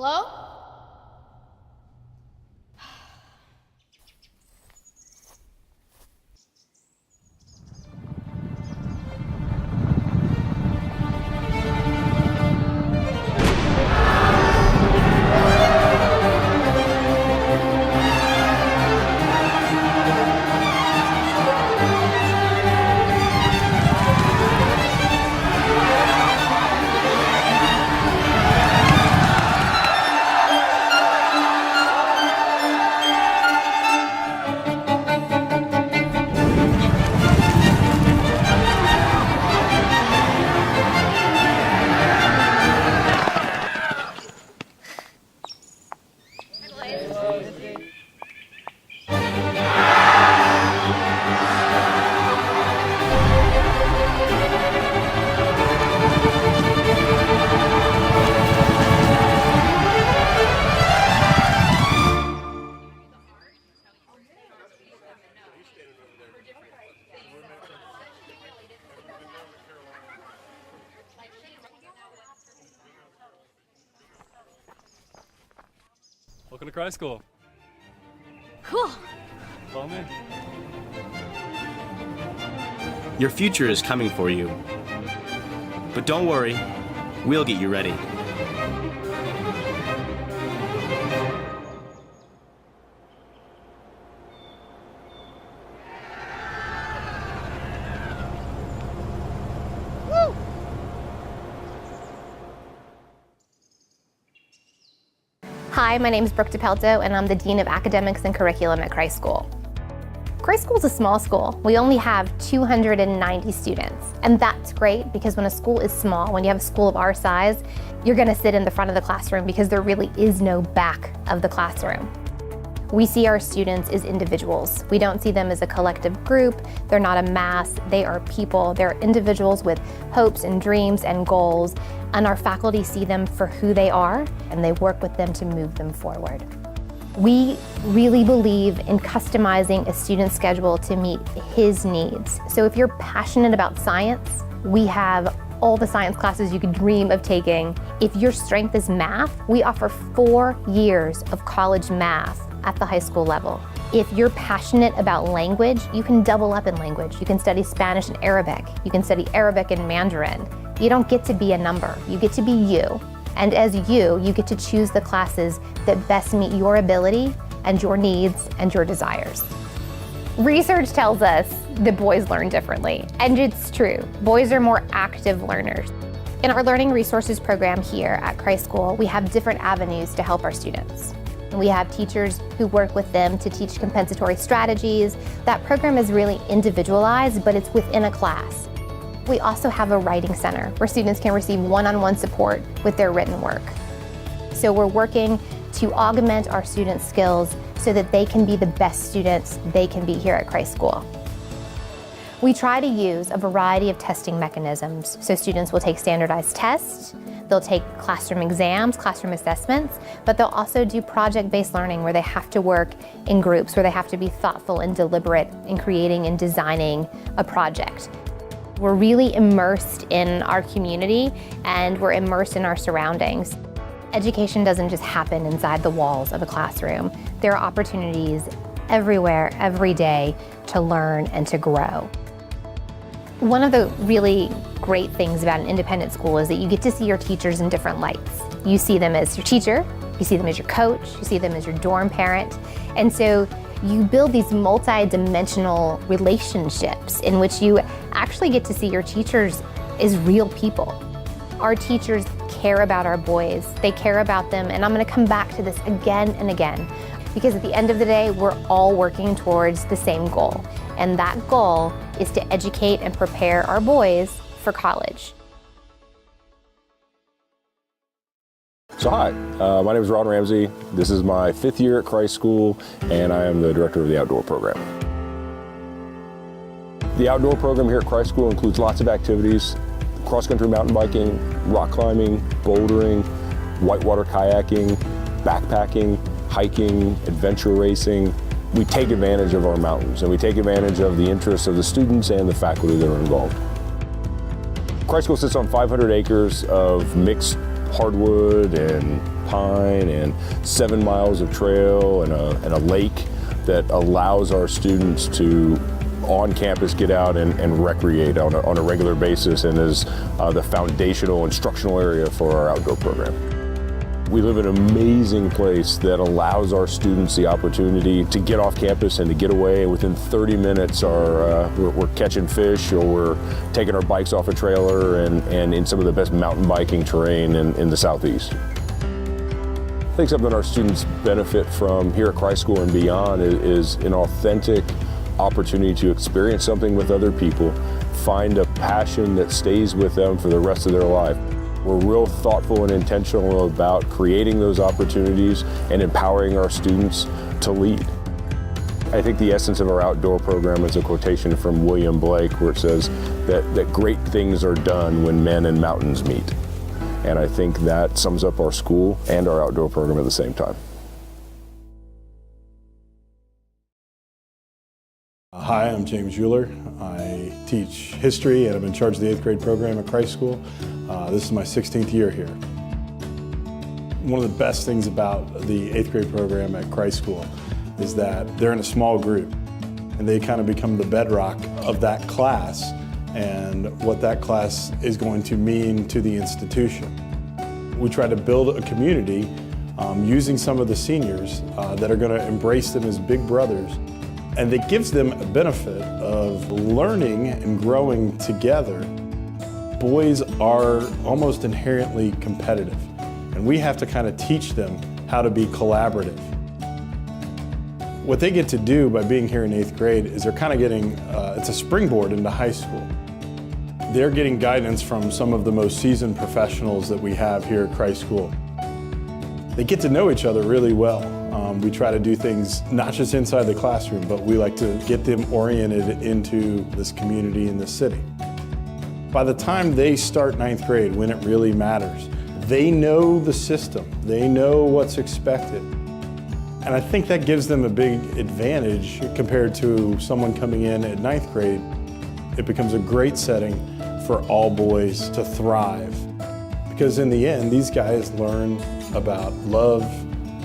Hello? Welcome to Cry School. Cool. Follow me. Your future is coming for you. But don't worry, we'll get you ready. Hi, my name is Brooke DePelto, and I'm the Dean of Academics and Curriculum at Cry School. Cry School is a small school. We only have 290 students, and that's great because when a school is small, when you have a school of our size, you're gonna sit in the front of the classroom because there really is no back of the classroom. We see our students as individuals. We don't see them as a collective group. They're not a mass, they are people. They're individuals with hopes and dreams and goals, and our faculty see them for who they are, and they work with them to move them forward. We really believe in customizing a student's schedule to meet his needs. So if you're passionate about science, we have all the science classes you could dream of taking. If your strength is math, we offer 4 years of college math at the high school level. If you're passionate about language, you can double up in language. You can study Spanish and Arabic. You can study Arabic and Mandarin. You don't get to be a number, you get to be you. And as you get to choose the classes that best meet your ability and your needs and your desires. Research tells us that boys learn differently, and it's true. Boys are more active learners. In our Learning Resources program here at Cry School, we have different avenues to help our students. We have teachers who work with them to teach compensatory strategies. That program is really individualized, but it's within a class. We also have a writing center where students can receive one-on-one support with their written work. So we're working to augment our students' skills so that they can be the best students they can be here at Cry School. We try to use a variety of testing mechanisms. So students will take standardized tests, they'll take classroom exams, classroom assessments, but they'll also do project-based learning where they have to work in groups, where they have to be thoughtful and deliberate in creating and designing a project. We're really immersed in our community and we're immersed in our surroundings. Education doesn't just happen inside the walls of a classroom. There are opportunities everywhere, every day to learn and to grow. One of the really great things about an independent school is that you get to see your teachers in different lights. You see them as your teacher, you see them as your coach, you see them as your dorm parent, and so you build these multi-dimensional relationships in which you actually get to see your teachers as real people. Our teachers care about our boys, they care about them, and I'm gonna come back to this again and again, because at the end of the day, we're all working towards the same goal, and that goal is to educate and prepare our boys for college. So hi, my name is Ron Ramsey. This is my 5th year at Cry School, and I am the director of the outdoor program. The outdoor program here at Cry School includes lots of activities: cross-country mountain biking, rock climbing, bouldering, whitewater kayaking, backpacking, hiking, adventure racing. We take advantage of our mountains, and we take advantage of the interests of the students and the faculty that are involved. Cry School sits on 500 acres of mixed hardwood and pine and 7 miles of trail and a lake that allows our students to on campus get out and recreate on a regular basis, and is the foundational instructional area for our outdoor program. We live in an amazing place that allows our students the opportunity to get off campus and to get away. Within 30 minutes, we're catching fish, or we're taking our bikes off a trailer and in some of the best mountain biking terrain in the Southeast. I think something our students benefit from here at Christ School and beyond is an authentic opportunity to experience something with other people, find a passion that stays with them for the rest of their life. We're real thoughtful and intentional about creating those opportunities and empowering our students to lead. I think the essence of our outdoor program is a quotation from William Blake, where it says that great things are done when men and mountains meet. And I think that sums up our school and our outdoor program at the same time. Hi, I'm James Euler. I teach history and I'm in charge of the 8th grade program at Christ School. This is my 16th year here. One of the best things about the 8th grade program at Christ School is that they're in a small group and they kind of become the bedrock of that class and what that class is going to mean to the institution. We try to build a community using some of the seniors that are going to embrace them as big brothers. And it gives them a benefit of learning and growing together. Boys are almost inherently competitive, and we have to kind of teach them how to be collaborative. What they get to do by being here in 8th grade is they're kind of getting, it's a springboard into high school. They're getting guidance from some of the most seasoned professionals that we have here at Christ School. They get to know each other really well. We try to do things not just inside the classroom, but we like to get them oriented into this community in this city. By the time they start 9th grade, when it really matters, they know the system, they know what's expected. And I think that gives them a big advantage compared to someone coming in at 9th grade. It becomes a great setting for all boys to thrive. Because in the end, these guys learn about love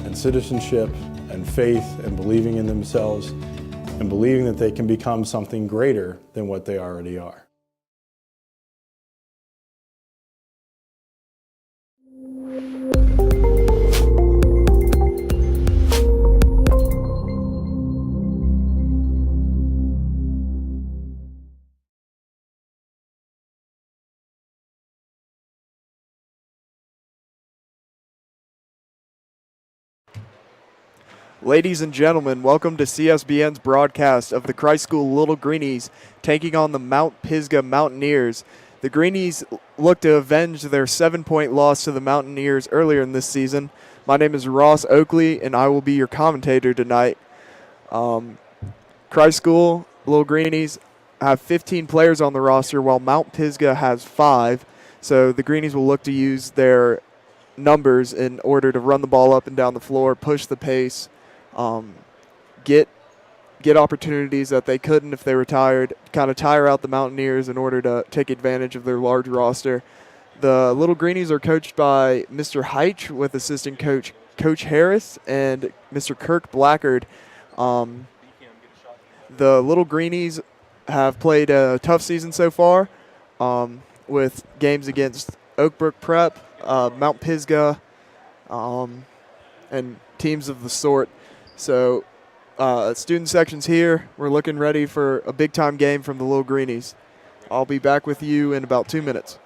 and citizenship and faith and believing in themselves and believing that they can become something greater than what they already are. Ladies and gentlemen, welcome to CSBN's broadcast of the Christ School Little Greenies taking on the Mount Pisgah Mountaineers. The Greenies look to avenge their 7-point loss to the Mountaineers earlier in this season. My name is Ross Oakley, and I will be your commentator tonight. Christ School Little Greenies have 15 players on the roster, while Mount Pisgah has 5. So the Greenies will look to use their numbers in order to run the ball up and down the floor, push the pace, get opportunities that they couldn't if they were tired, kind of tire out the Mountaineers in order to take advantage of their large roster. The Little Greenies are coached by Mr. Heitch with assistant Coach Harris and Mr. Kirk Blackard. The Little Greenies have played a tough season so far with games against Oakbrook Prep, Mount Pisgah, and teams of the sort. So student sections here, we're looking ready for a big-time game from the Little Greenies. I'll be back with you in about 2 minutes.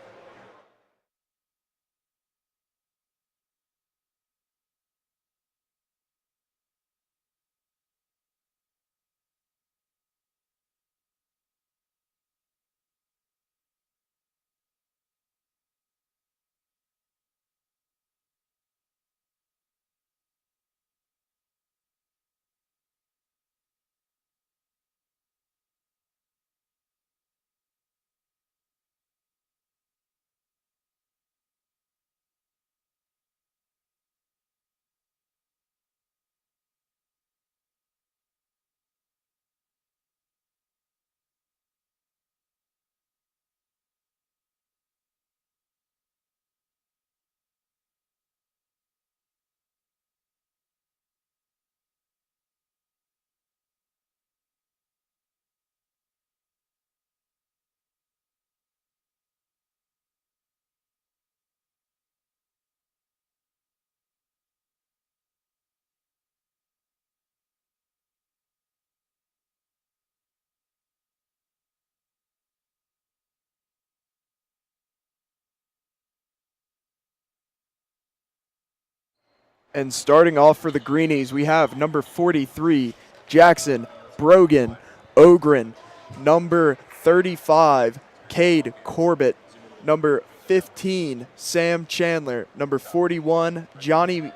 And starting off for the Greenies, we have number 43, Jackson Brogan Ogren. Number 35, Cade Corbett. Number 15, Sam Chandler. Number 41, Luke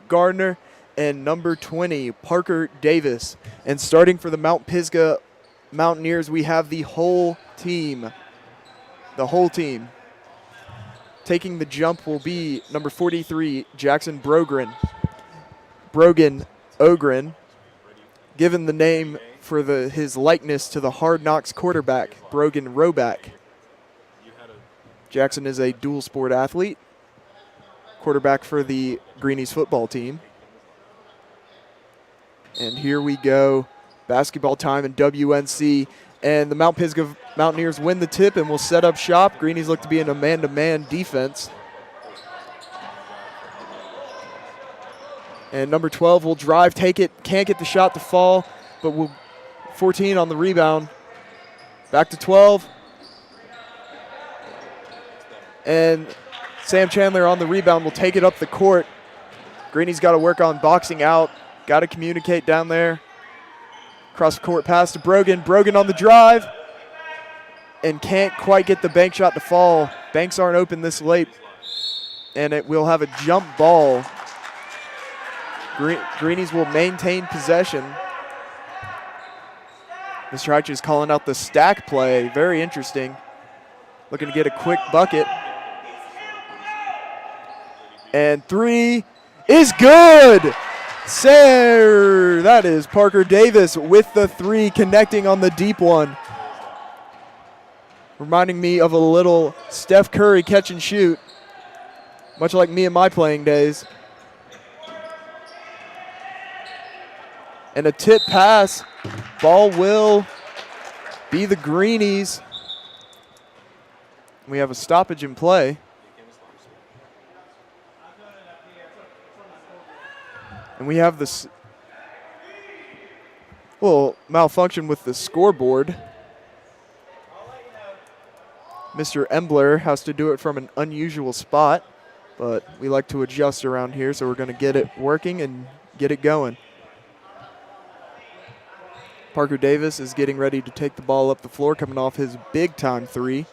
Gardner. And number 20, Parker Davis. And starting for the Mount Pisgah Mountaineers, we have the whole team. The whole team. Taking the jump will be number 43, Jackson Brogan Ogren, given the name for his likeness to the Hard Knocks quarterback, Brogan Roback. Jackson is a dual sport athlete, quarterback for the Greenies football team. And here we go, basketball time in WNC. And the Mount Pisgah Mountaineers win the tip and will set up shop. Greenies look to be in a man-to-man defense. And number 12 will drive, take it, can't get the shot to fall, but will 14 on the rebound. Back to 12. And Sam Chandler on the rebound will take it up the court. Greenies got to work on boxing out, got to communicate down there. Cross court pass to Brogan. Brogan on the drive and can't quite get the bank shot to fall. Banks aren't open this late, and it will have a jump ball. Greenies will maintain possession. Mr. Heitch is calling out the stack play. Very interesting. Looking to get a quick bucket. And 3 is good. Sir, that is Parker Davis with the 3, connecting on the deep one. Reminding me of a little Steph Curry catch and shoot, much like me in my playing days. And a tip pass. Ball will be the Greenies. We have a stoppage in play. And we have this little malfunction with the scoreboard. Mr. Embler has to do it from an unusual spot, but we like to adjust around here, so we're going to get it working and get it going. Parker Davis is getting ready to take the ball up the floor, coming off his big-time 3.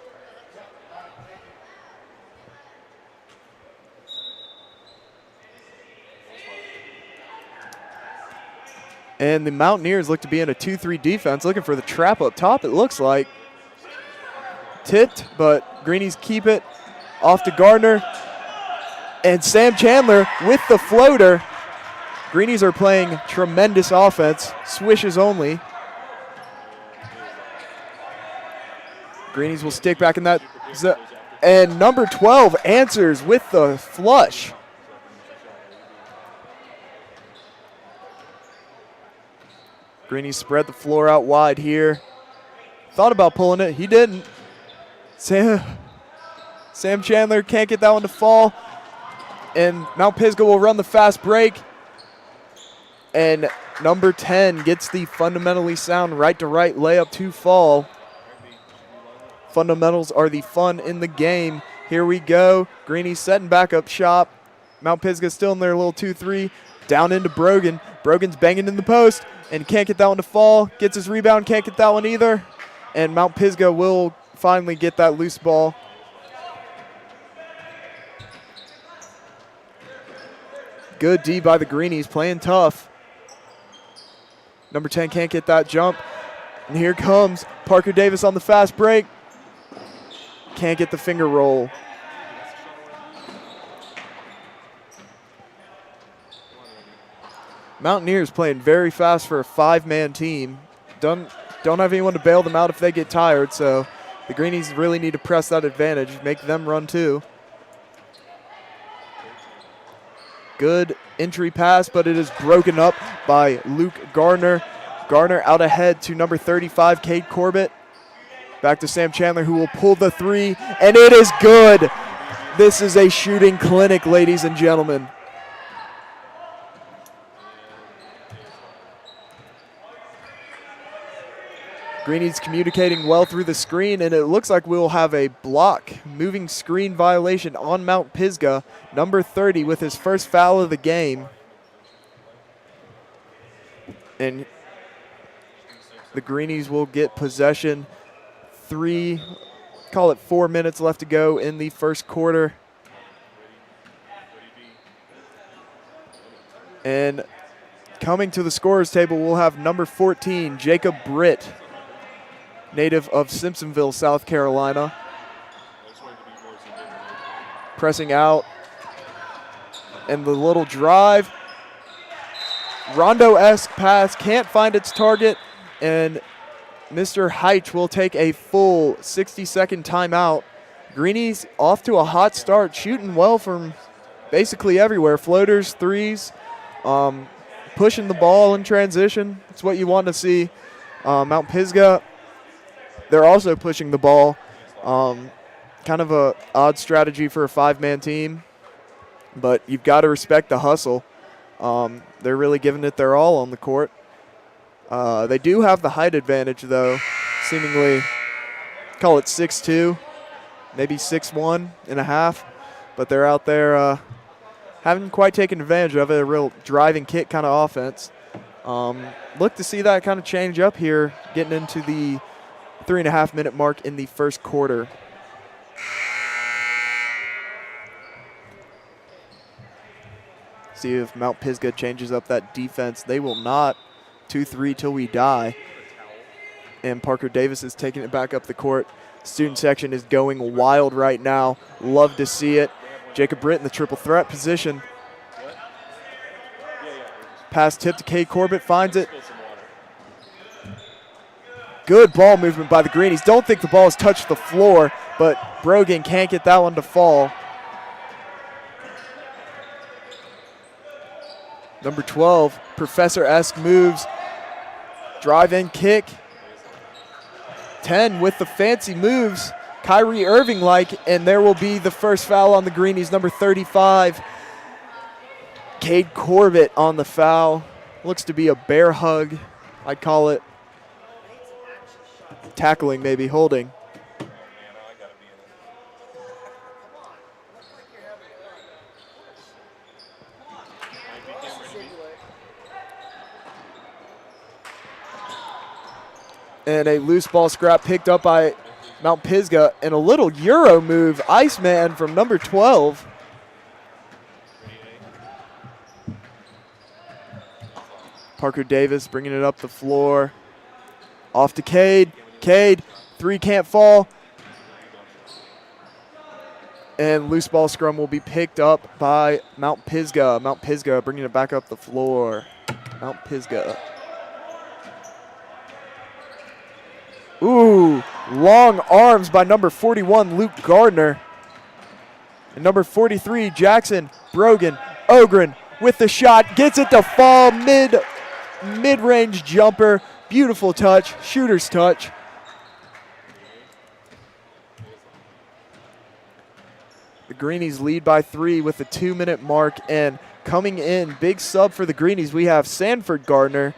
And the Mountaineers look to be in a 2-3 defense, looking for the trap up top, it looks like. Tipped, but Greenies keep it off to Gardner. And Sam Chandler with the floater. Greenies are playing tremendous offense, swishes only. Greenies will stick back in that. And number 12 answers with the flush. Greenies spread the floor out wide here. Thought about pulling it, he didn't. Sam Chandler can't get that one to fall. And Mount Pisgah will run the fast break. And number 10 gets the fundamentally sound right-to-right layup to fall. Fundamentals are the fun in the game. Here we go. Greenies setting back up shop. Mount Pisgah still in their little 2-3. Down into Brogan. Brogan's banging in the post and can't get that one to fall. Gets his rebound, can't get that one either. And Mount Pisgah will finally get that loose ball. Good D by the Greenies, playing tough. Number 10 can't get that jump. And here comes Parker Davis on the fast break. Can't get the finger roll. Mountaineers playing very fast for a 5-man team. Don't have anyone to bail them out if they get tired, so the Greenies really need to press that advantage, make them run too. Good entry pass, but it is broken up by Luke Gardner. Gardner out ahead to number 35, Cade Corbett. Back to Sam Chandler, who will pull the 3, and it is good. This is a shooting clinic, ladies and gentlemen. Greenies communicating well through the screen, and it looks like we'll have a block, moving screen violation on Mount Pisgah. Number 30 with his first foul of the game. And the Greenies will get possession. 4 minutes left to go in the first quarter. And coming to the scorer's table, we'll have number 14, Jacob Britt, native of Simpsonville, South Carolina. Pressing out. And the little drive. Rondo-esque pass, can't find its target, and Mr. Heitch will take a full 60-second timeout. Greenies off to a hot start, shooting well from basically everywhere. Floaters, threes, pushing the ball in transition. It's what you want to see. Mount Pisgah, they're also pushing the ball. Kind of a odd strategy for a five-man team, but you've got to respect the hustle. They're really giving it their all on the court. They do have the height advantage, though, seemingly, call it 6'2", maybe 6'1 and a half, but they're out there haven't quite taken advantage of it, a real driving kick kind of offense. Look to see that kind of change up here, getting into the 3.5-minute mark in the first quarter. See if Mount Pisgah changes up that defense. They will not. 2-3 till we die. And Parker Davis is taking it back up the court. Student section is going wild right now. Love to see it. Jacob Britt in the triple threat position. Pass tip to Cade Corbett, finds it. Good ball movement by the Greenies. Don't think the ball has touched the floor, but Brogan can't get that one to fall. Number 12, Professor-esque moves. Drive in kick. 10 with the fancy moves. Kyrie Irving-like, and there will be the first foul on the Greenies, number 35. Cade Corbett on the foul. Looks to be a bear hug. I'd call it tackling, maybe holding. And a loose ball scrap picked up by Mount Pisgah, and a little Euro move, Iceman from number 12. Parker Davis bringing it up the floor. Off to Cade. Cade, three can't fall. And loose ball scrum will be picked up by Mount Pisgah. Mount Pisgah bringing it back up the floor. Mount Pisgah. Ooh, long arms by number 41, Luke Gardner. And number 43, Jackson Brogan. Ogren with the shot, gets it to fall, mid-range jumper. Beautiful touch, shooter's touch. The Greenies lead by 3 with the 2-minute mark, and coming in, big sub for the Greenies, we have Sanford Gardner,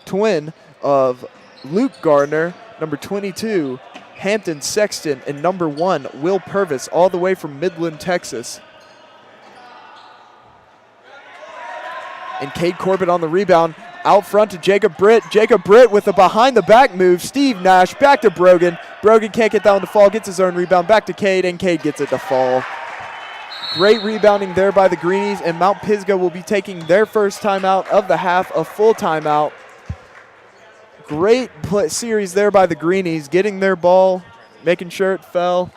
twin of Luke Gardner, number 22, Hampton Sexton, and number 1, Will Purvis, all the way from Midland, Texas. And Cade Corbett on the rebound, out front to Jacob Britt. Jacob Britt with a behind-the-back move. Steve Nash back to Brogan. Brogan can't get down to fall, gets his own rebound, back to Cade, and Cade gets it to fall. Great rebounding there by the Greenies, and Mount Pisgah will be taking their first timeout of the half, a full timeout. Great series there by the Greenies, getting their ball, making sure it fell.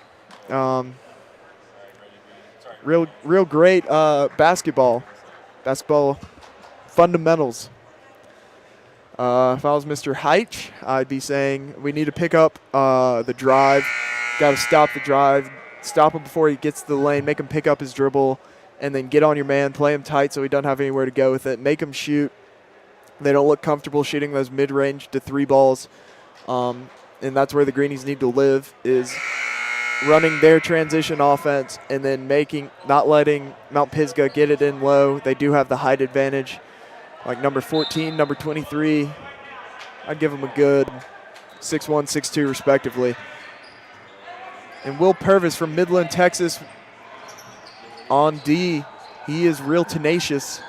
Real great basketball fundamentals. If I was Mr. Heitch, I'd be saying we need to pick up the drive. Got to stop the drive, stop him before he gets to the lane, make him pick up his dribble, and then get on your man, play him tight so he doesn't have anywhere to go with it, make him shoot. They don't look comfortable shooting those mid-range to 3 balls, and that's where the Greenies need to live, is running their transition offense and then not letting Mount Pisgah get it in low. They do have the height advantage, like number 14, number 23, I'd give him a good 6'1", 6'2", respectively. And Will Purvis from Midland, Texas, on D. He is real tenacious.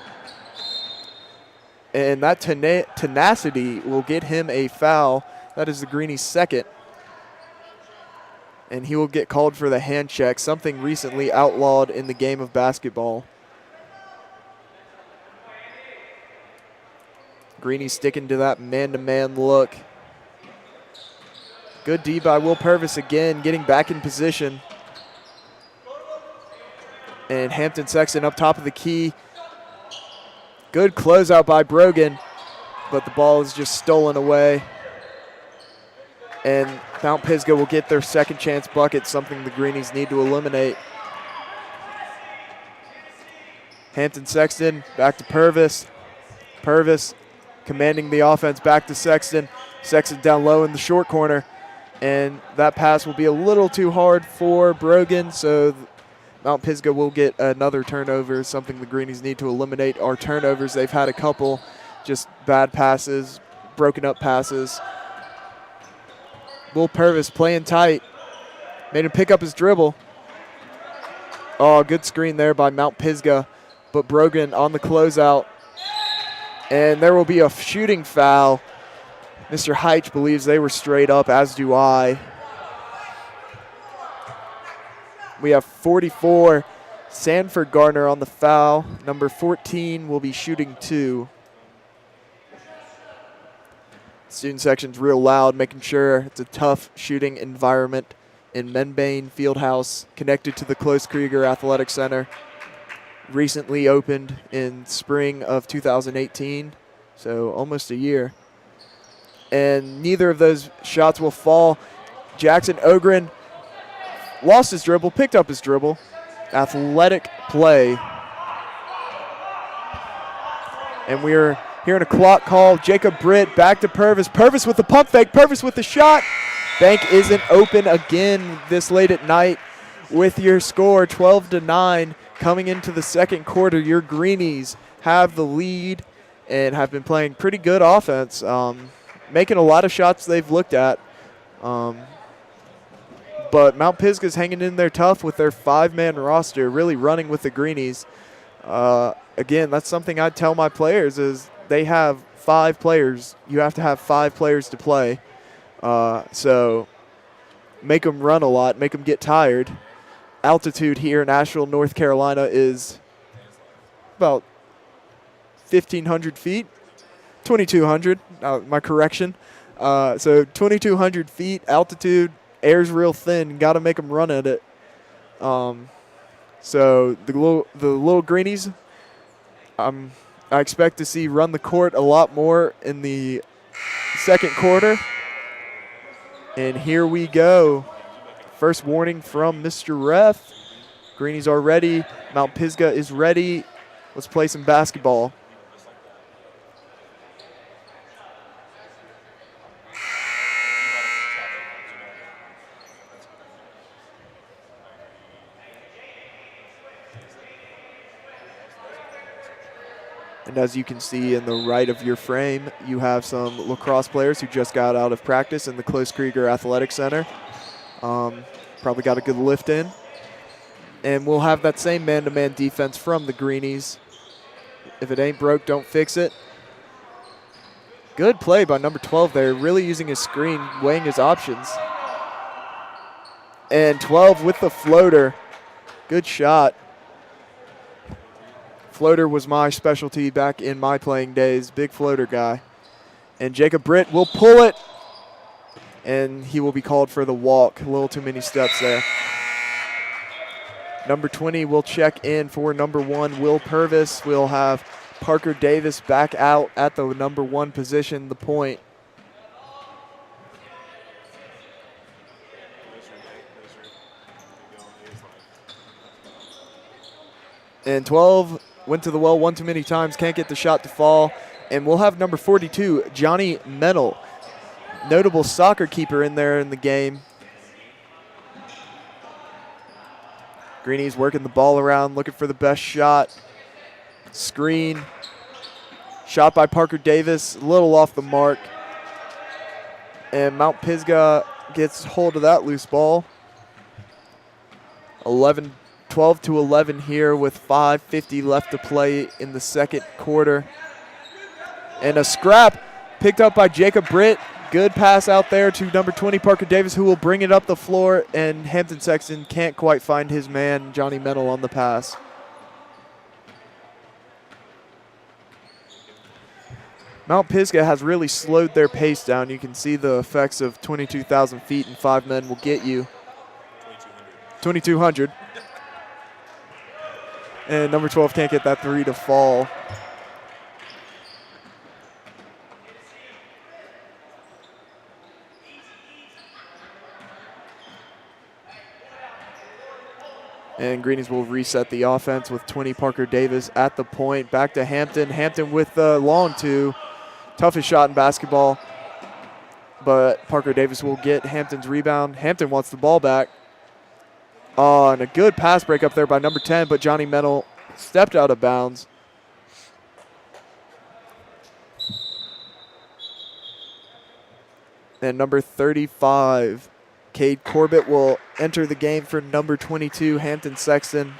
And that tenacity will get him a foul. That is the Greenies' second. And he will get called for the hand check, something recently outlawed in the game of basketball. Greenies sticking to that man-to-man look. Good D by Will Purvis again, getting back in position. And Hampton Sexton up top of the key. Good closeout by Brogan, but the ball is just stolen away. And Mount Pisgah will get their second chance bucket, something the Greenies need to eliminate. Hampton Sexton back to Purvis. Purvis commanding the offense back to Sexton. Sexton down low in the short corner. And that pass will be a little too hard for Brogan, so Mount Pisgah will get another turnover, something the Greenies need to eliminate. Our turnovers, they've had a couple, just bad passes, broken up passes. Will Purvis playing tight. Made him pick up his dribble. Oh, good screen there by Mount Pisgah, but Brogan on the closeout. And there will be a shooting foul. Mr. Heitch believes they were straight up, as do I. We have 44. Sanford Gardner on the foul. Number 14 will be shooting 2. Student section's real loud, making sure it's a tough shooting environment in Menbane Fieldhouse, connected to the Close Krieger Athletic Center. Recently opened in spring of 2018, so almost a year. And neither of those shots will fall. Jackson Ogren lost his dribble, picked up his dribble. Athletic play. And we're hearing a clock call. Jacob Britt back to Purvis. Purvis with the pump fake. Purvis with the shot. Bank isn't open again this late at night. With your score 12-9 coming into the second quarter, your Greenies have the lead and have been playing pretty good offense. Making a lot of shots they've looked at. But Mount Pisgah's hanging in there tough with their 5-man roster, really running with the Greenies. Again, that's something I'd tell my players is they have 5 players. You have to have 5 players to play. So make them run a lot, make them get tired. Altitude here in Asheville, North Carolina is about 1,500 feet. 2,200, my correction. So 2,200 feet altitude, air's real thin, got to make them run at it. So the little Greenies, I expect to see run the court a lot more in the second quarter. And here we go. First warning from Mr. Ref. Greenies are ready. Mount Pisgah is ready. Let's play some basketball. And as you can see in the right of your frame, you have some lacrosse players who just got out of practice in the Close Krieger Athletic Center. Probably got a good lift in. And we'll have that same man-to-man defense from the Greenies. If it ain't broke, don't fix it. Good play by number 12 there, really using his screen, weighing his options. And 12 with the floater. Good shot. Floater was my specialty back in my playing days, big floater guy. And Jacob Britt will pull it, and he will be called for the walk. A little too many steps there. Number 20 will check in for number 1, Will Purvis. We'll have Parker Davis back out at the number 1 position, the point. And 12 went to the well one too many times, can't get the shot to fall. And we'll have number 42, Johnny Mennel, notable soccer keeper in there in the game. Greenies working the ball around, looking for the best shot. Screen. Shot by Parker Davis, a little off the mark. And Mount Pisgah gets hold of that loose ball. 12 to 11 here with 5:50 left to play in the second quarter. And a scrap picked up by Jacob Britt. Good pass out there to number 20, Parker Davis, who will bring it up the floor, and Hampton Sexton can't quite find his man, Johnny Mennel, on the pass. Mount Pisgah has really slowed their pace down. You can see the effects of 22,000 feet and 5 men will get you. 2,200. And number 12 can't get that three to fall. And Greenies will reset the offense with 20, Parker Davis at the point. Back to Hampton. Hampton with the long two. Toughest shot in basketball. But Parker Davis will get Hampton's rebound. Hampton wants the ball back. And a good pass break up there by number 10, but Johnny Mennel stepped out of bounds. And number 35, Cade Corbett, will enter the game for number 22, Hampton Sexton.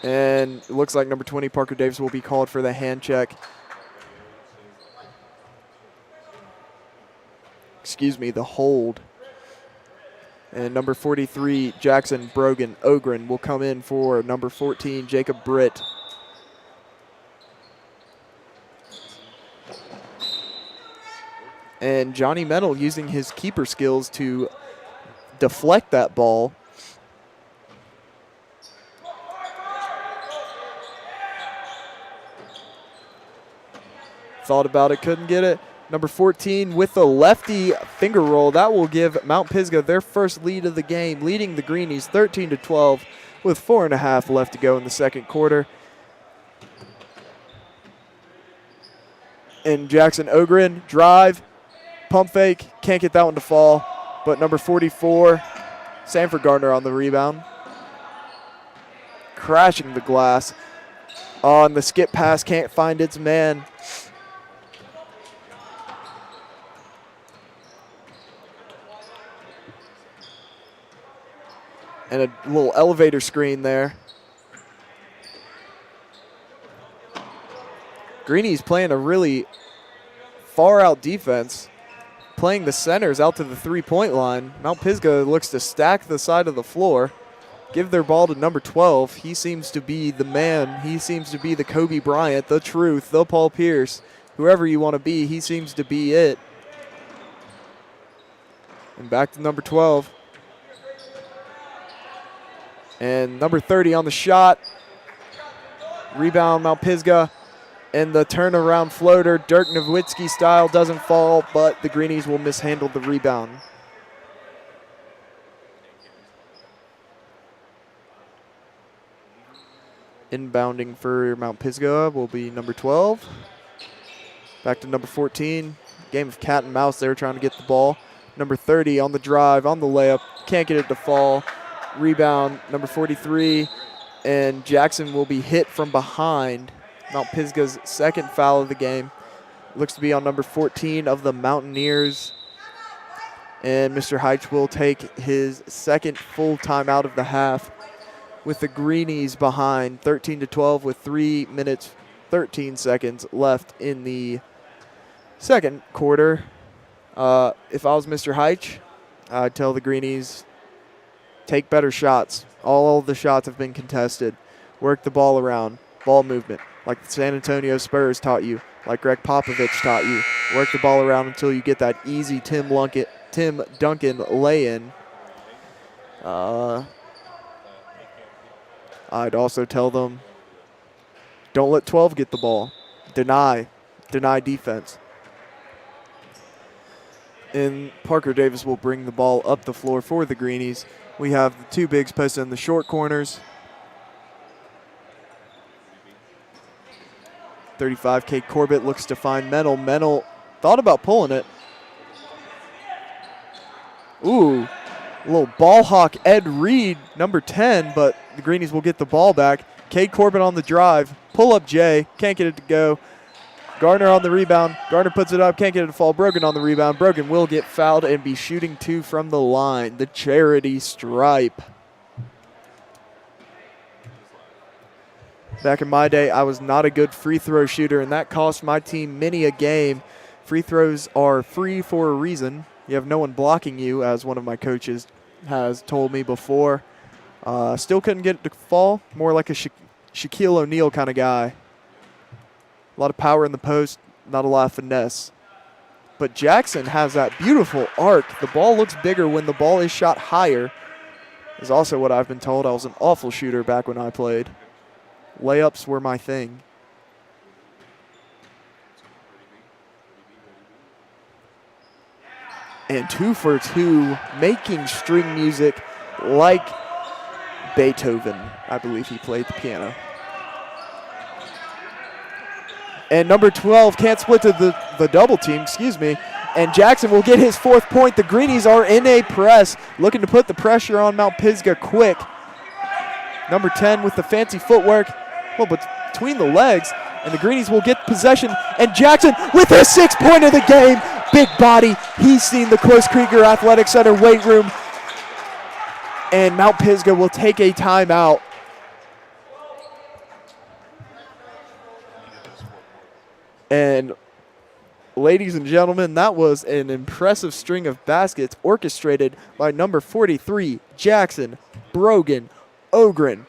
And it looks like number 20, Parker Davis, will be called for the hand check. Excuse me, the hold. And number 43, Jackson Brogan Ogren, will come in for number 14, Jacob Britt. And Johnny Mennel using his keeper skills to deflect that ball. Thought about it, couldn't get it. Number 14 with the lefty finger roll. That will give Mount Pisgah their first lead of the game, leading the Greenies 13 to 12 with 4.5 left to go in the second quarter. And Jackson Ogren, drive, pump fake, can't get that one to fall. But number 44, Sanford Gardner on the rebound. Crashing the glass. On the skip pass, can't find its man. And a little elevator screen there. Greenies playing a really far out defense, playing the centers out to the three-point line. Mount Pisgah looks to stack the side of the floor, give their ball to number 12. He seems to be the man. He seems to be the Kobe Bryant, the truth, the Paul Pierce. Whoever you want to be, he seems to be it. And back to number 12. And number 30 on the shot. Rebound, Mount Pisgah. And the turnaround floater, Dirk Nowitzki style, doesn't fall, but the Greenies will mishandle the rebound. Inbounding for Mount Pisgah will be number 12. Back to number 14. Game of cat and mouse there, trying to get the ball. Number 30 on the drive, on the layup. Can't get it to fall. Rebound, number 43, and Jackson will be hit from behind. Mount Pisgah's second foul of the game. Looks to be on number 14 of the Mountaineers. And Mr. Heitch will take his second full timeout of the half with the Greenies behind 13 to 12 with 3 minutes, 13 seconds left in the second quarter. If I was Mr. Heitch, I'd tell the Greenies, take better shots. All of the shots have been contested. Work the ball around. Ball movement, like the San Antonio Spurs taught you, like Greg Popovich taught you. Work the ball around until you get that easy Tim Duncan lay-in. I'd also tell them, don't let 12 get the ball. Deny defense. And Parker Davis will bring the ball up the floor for the Greenies. We have the two bigs posted in the short corners. 35, Cade Corbett looks to find Mennel. Mennel thought about pulling it. Ooh, a little ball hawk Ed Reed, number 10, but the Greenies will get the ball back. Cade Corbin on the drive. Pull up Jay. Can't get it to go. Gardner on the rebound. Gardner puts it up. Can't get it to fall. Brogan on the rebound. Brogan will get fouled and be shooting 2 from the line. The charity stripe. Back in my day, I was not a good free throw shooter, and that cost my team many a game. Free throws are free for a reason. You have no one blocking you, as one of my coaches has told me before. Still couldn't get it to fall. More like a Shaquille O'Neal kind of guy. A lot of power in the post, not a lot of finesse. But Jackson has that beautiful arc. The ball looks bigger when the ball is shot higher. Is also what I've been told. I was an awful shooter back when I played. Layups were my thing. And 2 for 2, making string music like Beethoven. I believe he played the piano. And number 12 can't split to the double team, and Jackson will get his 4th point. The Greenies are in a press, looking to put the pressure on Mount Pisgah quick. Number 10 with the fancy footwork, but between the legs, and the Greenies will get possession. And Jackson with his 6th point of the game. Big body. He's seen the Close Krieger Athletic Center weight room. And Mount Pisgah will take a timeout. And ladies and gentlemen, that was an impressive string of baskets orchestrated by number 43, Jackson Brogan Ogren.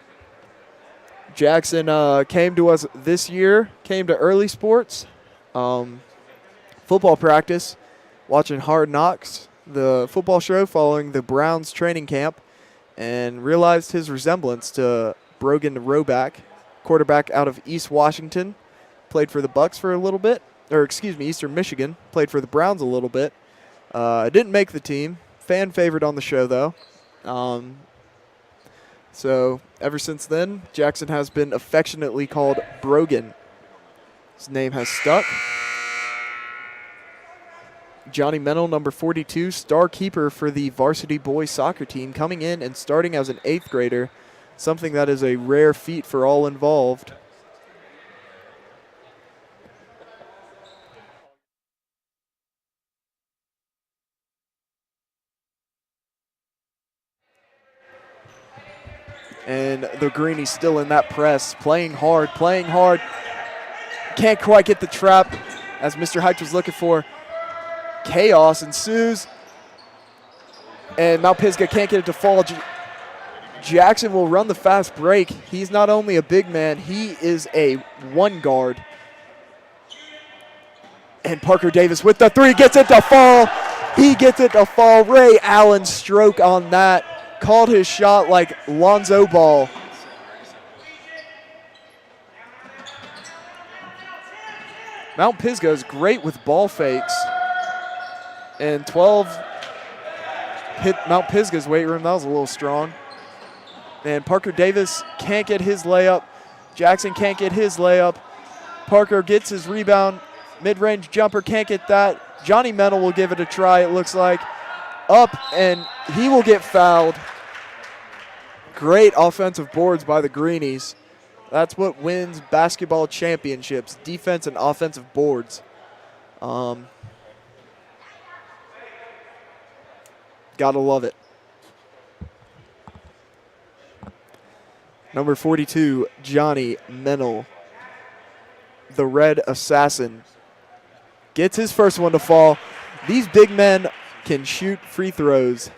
Jackson came to us this year, came to early sports, football practice, watching Hard Knocks, the football show following the Browns training camp, and realized his resemblance to Brogan Roback, quarterback out of East Washington. Played for the Bucks for a little bit, Eastern Michigan. Played for the Browns a little bit. Didn't make the team. Fan favorite on the show, though. So ever since then, Jackson has been affectionately called Brogan. His name has stuck. Johnny Mennel, number 42, star keeper for the varsity boys soccer team, coming in and starting as an 8th grader, something that is a rare feat for all involved. And the Greenies still in that press, playing hard. Can't quite get the trap as Mr. Hype was looking for. Chaos ensues. And Mount Pisgah can't get it to fall. Jackson will run the fast break. He's not only a big man, he is a 1 guard. And Parker Davis with the 3 gets it to fall. He gets it to fall. Ray Allen stroke on that. Called his shot like Lonzo Ball. Mount Pisgah is great with ball fakes. And 12 hit Mount Pisgah's weight room. That was a little strong. And Parker Davis can't get his layup. Jackson can't get his layup. Parker gets his rebound. Mid-range jumper, can't get that. Johnny Mennel will give it a try, it looks like. Up, and he will get fouled. Great offensive boards by the Greenies. That's what wins basketball championships, defense and offensive boards. Gotta love it. Number 42, Johnny Mennel, the Red Assassin, gets his first one to fall. These big men can shoot free throws.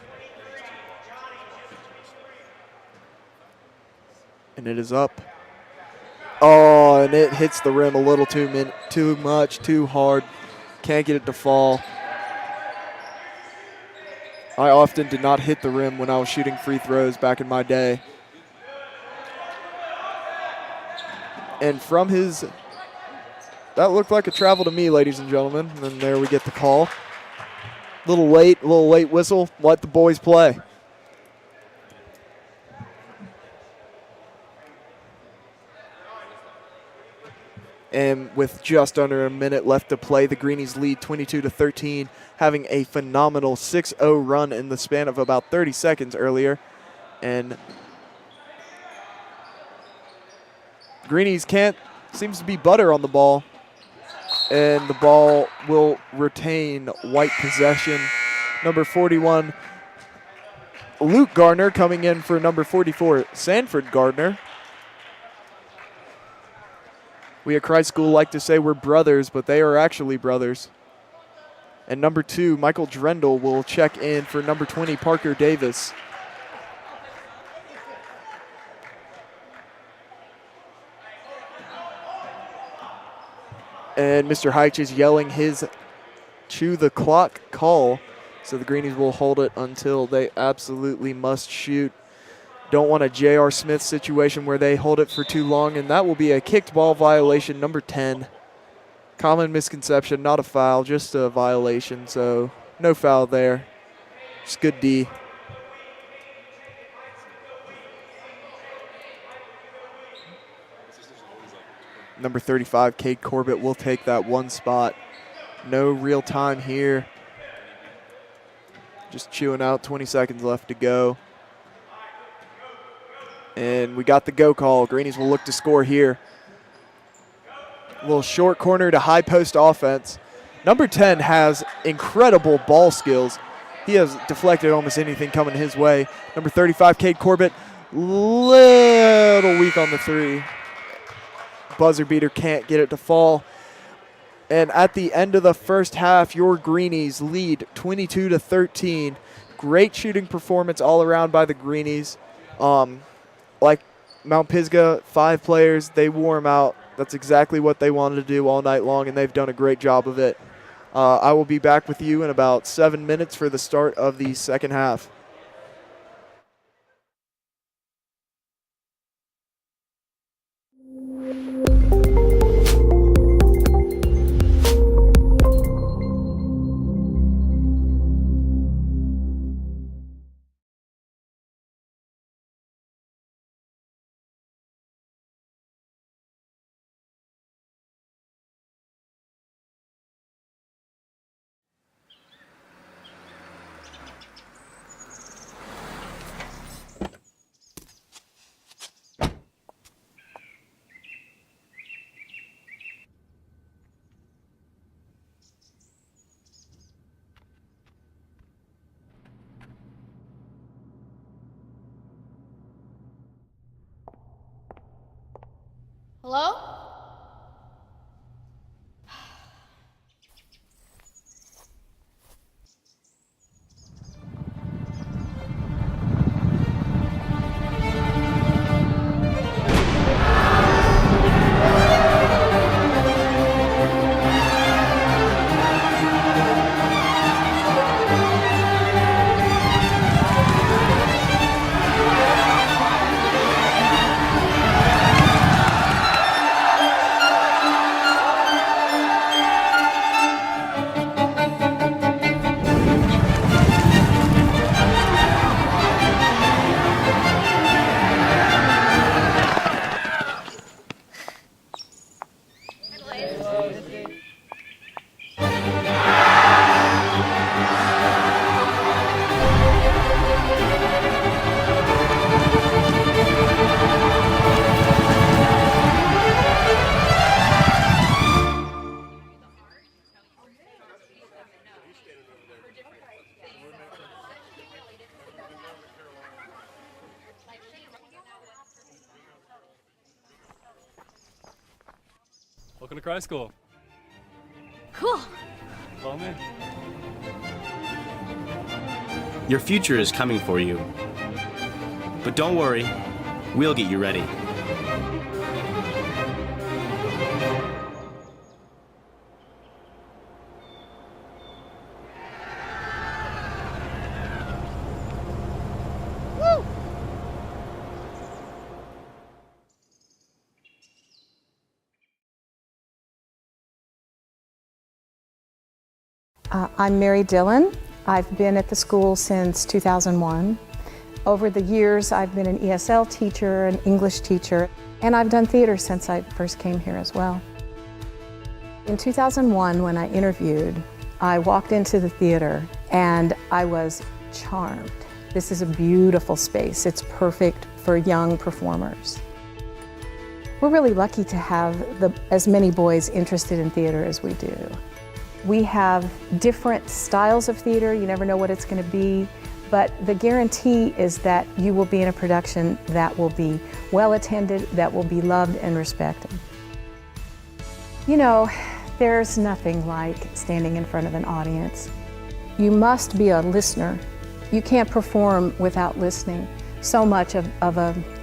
And it is up. Oh, and it hits the rim a little too much, too hard. Can't get it to fall. I often did not hit the rim when I was shooting free throws back in my day. And from his, that looked like a travel to me, ladies and gentlemen. And then there we get the call. Little late whistle. Let the boys play. And with just under a minute left to play, the Greenies lead 22-13, having a phenomenal 6-0 run in the span of about 30 seconds earlier. And Greenies seems to be butter on the ball. And the ball will retain white possession. Number 41, Luke Gardner coming in for number 44, Sanford Gardner. We at Christ School like to say we're brothers, but they are actually brothers. And number 2, Michael Drendel will check in for number 20, Parker Davis. And Mr. Heitch is yelling his chew the clock call. So the Greenies will hold it until they absolutely must shoot. Don't want a J.R. Smith situation where they hold it for too long, and that will be a kicked ball violation, number 10. Common misconception, not a foul, just a violation, so no foul there. Just good D. Number 35, Cade Corbett will take that one spot. No real time here. Just chewing out, 20 seconds left to go. And we got the go call. Greenies will look to score here. A little short corner to high post offense. Number 10 has incredible ball skills. He has deflected almost anything coming his way. Number 35, Cade Corbett, little weak on the three. Buzzer beater can't get it to fall. And at the end of the first half, your Greenies lead 22-13. Great shooting performance all around by the Greenies. Like Mount Pisgah, 5 players, they wore them out. That's exactly what they wanted to do all night long, and they've done a great job of it. I will be back with you in about 7 minutes for the start of the second half. Hello? Welcome to Christ School. Cool. Follow me. Your future is coming for you. But don't worry, we'll get you ready. I'm Mary Dillon. I've been at the school since 2001. Over the years, I've been an ESL teacher, an English teacher, and I've done theater since I first came here as well. In 2001, when I interviewed, I walked into the theater and I was charmed. This is a beautiful space. It's perfect for young performers. We're really lucky to have as many boys interested in theater as we do. We have different styles of theater. You never know what it's going to be, but the guarantee is that you will be in a production that will be well attended, that will be loved and respected. You know, there's nothing like standing in front of an audience. You must be a listener. You can't perform without listening. So much of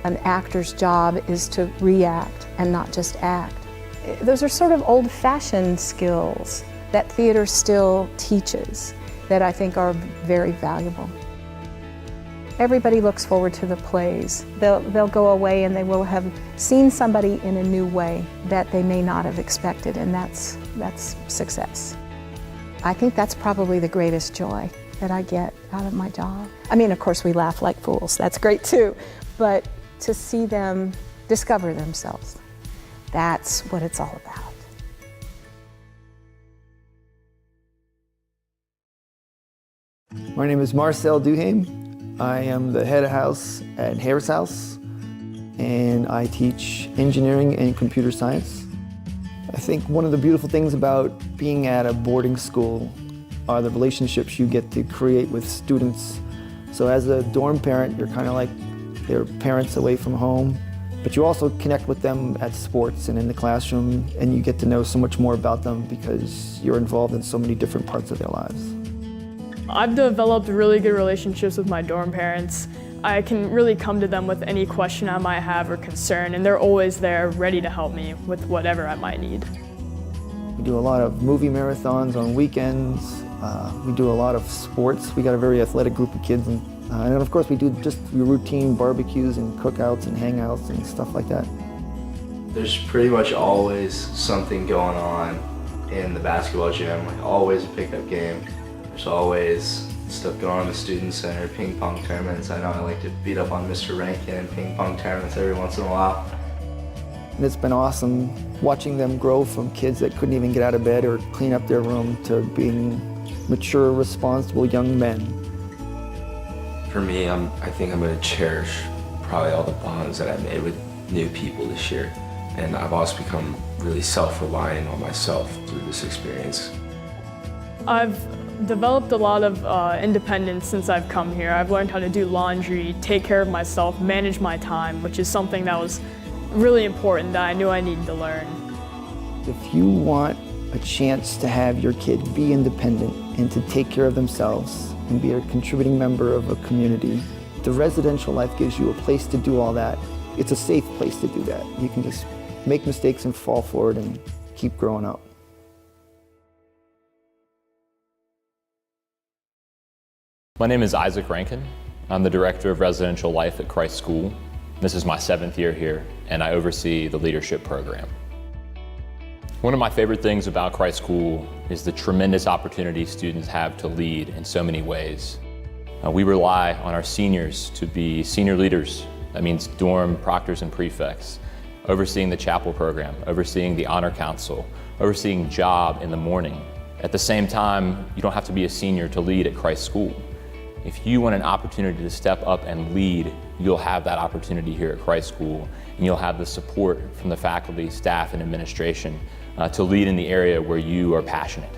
an actor's job is to react and not just act. Those are sort of old-fashioned skills that theater still teaches that I think are very valuable. Everybody looks forward to the plays. They'll go away and they will have seen somebody in a new way that they may not have expected, and that's success. I think that's probably the greatest joy that I get out of my job. I mean, of course, we laugh like fools. That's great too. But to see them discover themselves, that's what it's all about. My name is Marcel Duhame. I am the head of house at Harris House, and I teach engineering and computer science. I think one of the beautiful things about being at a boarding school are the relationships you get to create with students. So as a dorm parent, you're kind of like their parents away from home, but you also connect with them at sports and in the classroom, and you get to know so much more about them because you're involved in so many different parts of their lives. I've developed really good relationships with my dorm parents. I can really come to them with any question I might have or concern, and they're always there ready to help me with whatever I might need. We do a lot of movie marathons on weekends. We do a lot of sports. We got a very athletic group of kids. And of course we do just your routine barbecues and cookouts and hangouts and stuff like that. There's pretty much always something going on in the basketball gym, like always a pickup game. There's always stuff going on in the student center, ping pong tournaments. I know I like to beat up on Mr. Rankin in ping pong tournaments every once in a while. And it's been awesome watching them grow from kids that couldn't even get out of bed or clean up their room to being mature, responsible young men. For me, I think I'm going to cherish probably all the bonds that I made with new people this year. And I've also become really self-reliant on myself through this experience. I've developed a lot of independence since I've come here. I've learned how to do laundry, take care of myself, manage my time, which is something that was really important that I knew I needed to learn. If you want a chance to have your kid be independent and to take care of themselves and be a contributing member of a community, the residential life gives you a place to do all that. It's a safe place to do that. You can just make mistakes and fall forward and keep growing up. My name is Isaac Rankin. I'm the Director of Residential Life at Christ School. This is my 7th year here, and I oversee the leadership program. One of my favorite things about Christ School is the tremendous opportunity students have to lead in so many ways. We rely on our seniors to be senior leaders. That means dorm proctors and prefects, overseeing the chapel program, overseeing the honor council, overseeing job in the morning. At the same time, you don't have to be a senior to lead at Christ School. If you want an opportunity to step up and lead, you'll have that opportunity here at Christ School, and you'll have the support from the faculty, staff, and administration to lead in the area where you are passionate.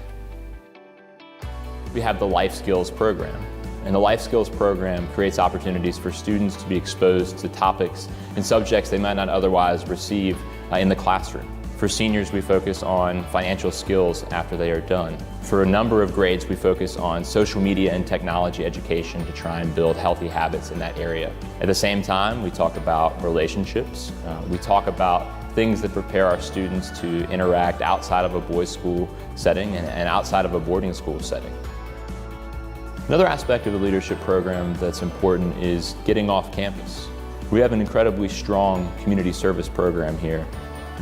We have the Life Skills program, and the Life Skills program creates opportunities for students to be exposed to topics and subjects they might not otherwise receive in the classroom. For seniors, we focus on financial skills after they are done. For a number of grades, we focus on social media and technology education to try and build healthy habits in that area. At the same time, we talk about relationships. We talk about things that prepare our students to interact outside of a boys' school setting and outside of a boarding school setting. Another aspect of the leadership program that's important is getting off campus. We have an incredibly strong community service program here,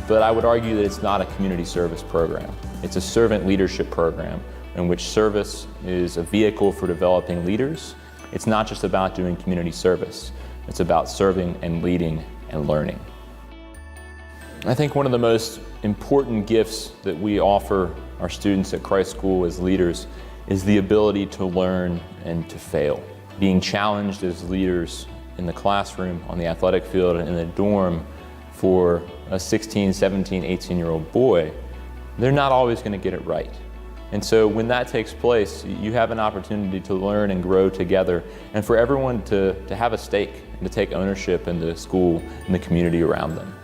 but I would argue that it's not a community service program. It's a servant leadership program in which service is a vehicle for developing leaders. It's not just about doing community service. It's about serving and leading and learning. I think one of the most important gifts that we offer our students at Christ School as leaders is the ability to learn and to fail. Being challenged as leaders in the classroom, on the athletic field, and in the dorm for a 16, 17, 18-year-old boy, they're not always going to get it right. And so when that takes place, you have an opportunity to learn and grow together, and for everyone to have a stake and to take ownership in the school and the community around them.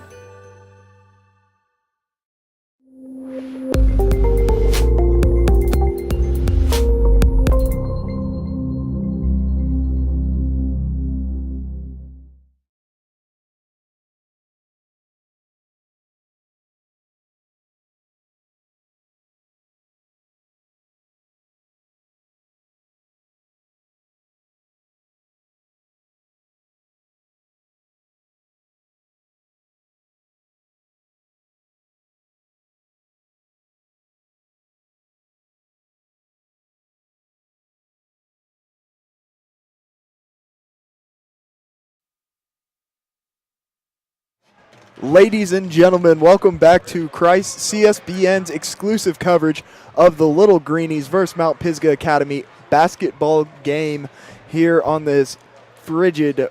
Ladies and gentlemen, welcome back to Christ CSBN's exclusive coverage of the Little Greenies versus Mount Pisgah Academy basketball game here on this frigid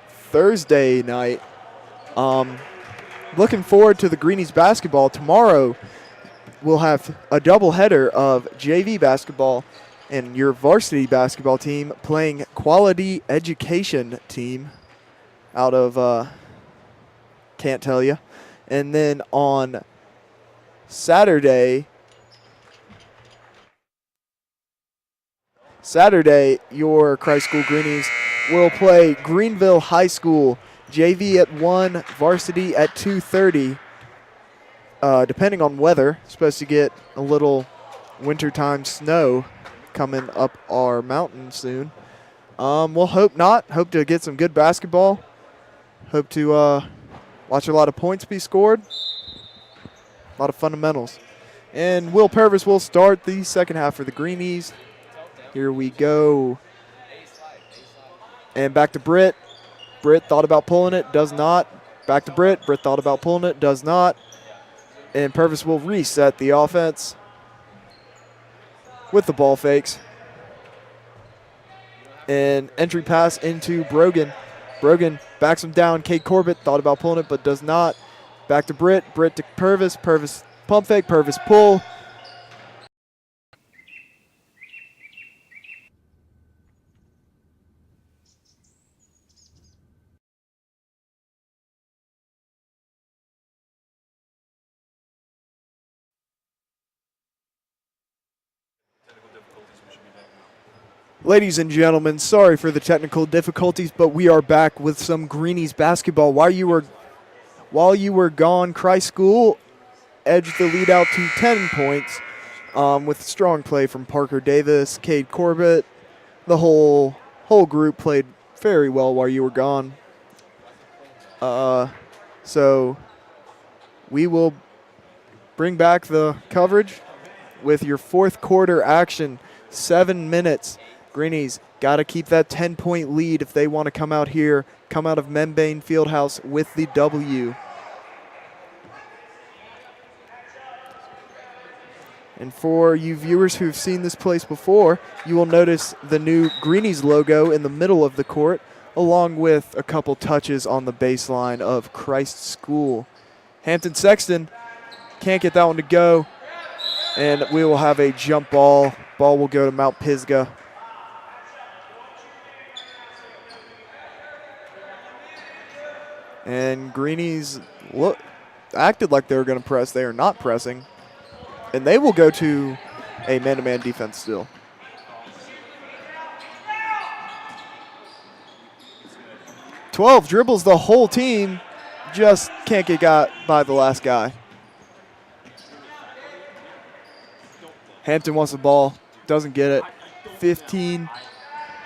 Thursday night. Looking forward to the Greenies basketball. Tomorrow we'll have a doubleheader of JV basketball and your varsity basketball team playing Quality Education team out of can't tell you. And then on Saturday, your Christ School Greenies will play Greenville High School, JV at 1, varsity at 2:30. Depending on weather, supposed to get a little wintertime snow coming up our mountain soon. We'll hope not. Hope to get some good basketball. Hope to watch a lot of points be scored. A lot of fundamentals. And Will Purvis will start the second half for the Greenies. Here we go. And back to Britt. Britt thought about pulling it, does not. Back to Britt. Britt thought about pulling it, does not. And Purvis will reset the offense with the ball fakes. And entry pass into Brogan. Brogan backs him down. Kate Corbett thought about pulling it but does not. Back to Britt. Britt to Purvis. Purvis pump fake. Purvis pull. Ladies and gentlemen, sorry for the technical difficulties, but we are back with some Greenies basketball. While you were gone, Christ School edged the lead out to 10 points with strong play from Parker Davis, Cade Corbett. The whole group played very well while you were gone. So we will bring back the coverage with your fourth quarter action, 7 minutes. Greenies got to keep that 10-point lead if they want to come out of Membane Fieldhouse with the W. And for you viewers who've seen this place before, you will notice the new Greenies logo in the middle of the court, along with a couple touches on the baseline of Christ School. Hampton Sexton can't get that one to go, and we will have a jump ball. Ball will go to Mount Pisgah. And Greenies acted like they were going to press. They are not pressing. And they will go to a man-to-man defense still. "12 dribbles the whole team. Just can't get got by the last guy. Hampton wants the ball. Doesn't get it. 15.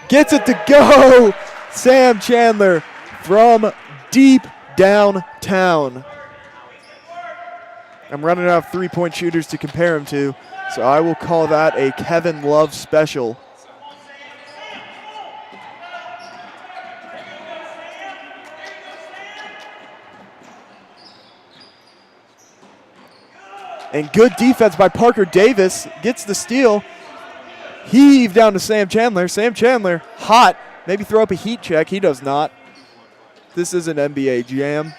Gets it to go. Sam Chandler from deep downtown. I'm running out of three-point shooters to compare him to, so I will call that a Kevin Love special. And good defense by Parker Davis. Gets the steal. Heave down to Sam Chandler. Sam Chandler, hot. Maybe throw up a heat check. He does not. This is an NBA jam.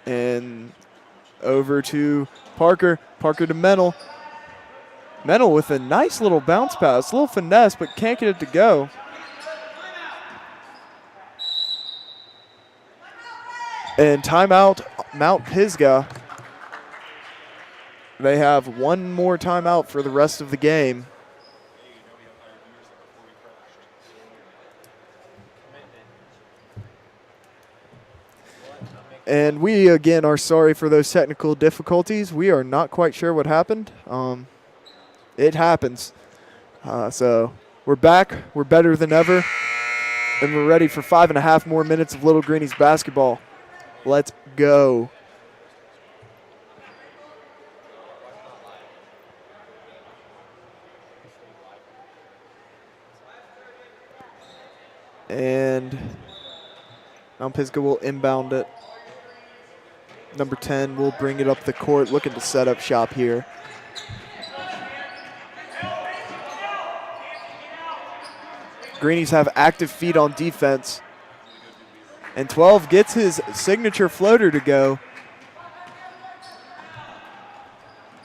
And over to Parker. Parker to Mennel. Mennel with a nice little bounce pass, a little finesse, but can't get it to go. And timeout, Mount Pisgah. They have one more timeout for the rest of the game. And we, again, are sorry for those technical difficulties. We are not quite sure what happened. It happens. So we're back. We're better than ever. And we're ready for 5.5 more minutes of Little Greenies basketball. Let's go. And Mount Pisgah will inbound it. Number 10 will bring it up the court, looking to set up shop here. Greenies have active feet on defense. And 12 gets his signature floater to go.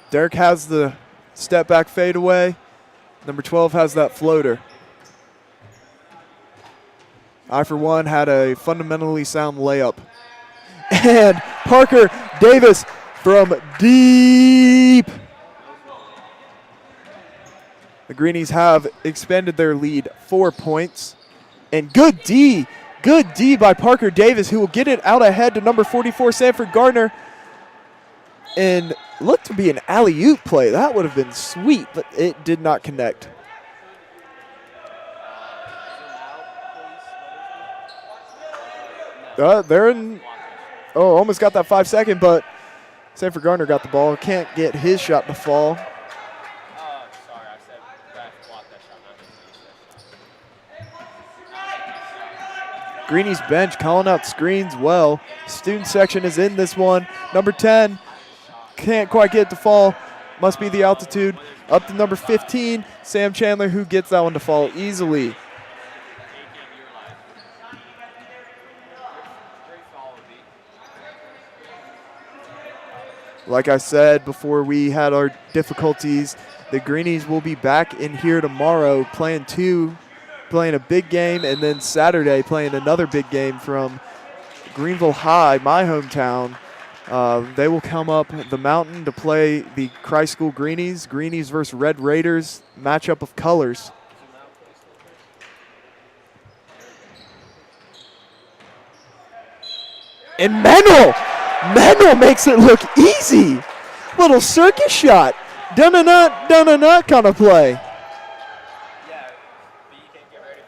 Derek has the step back fadeaway. Number 12 has that floater. I, for one, had a fundamentally sound layup. And Parker Davis from deep. The Greenies have expanded their lead 4 points. And good D by Parker Davis, who will get it out ahead to number 44, Sanford Gardner. And looked to be an alley-oop play. That would have been sweet, but it did not connect. They're in, almost got that 5-second, but Sanford Gardner got the ball. Can't get his shot to fall. Greenies bench calling out screens well. Student section is in this one. Number 10 can't quite get it to fall. Must be the altitude. Up to number 15, Sam Chandler, who gets that one to fall easily. Like I said before we had our difficulties, the Greenies will be back in here tomorrow playing a big game, and then Saturday playing another big game from Greenville High, my hometown. They will come up the mountain to play the Christ School Greenies. Greenies versus Red Raiders, matchup of colors. And Mennel makes it look easy. Little circus shot. Dun-a-nut kind of play.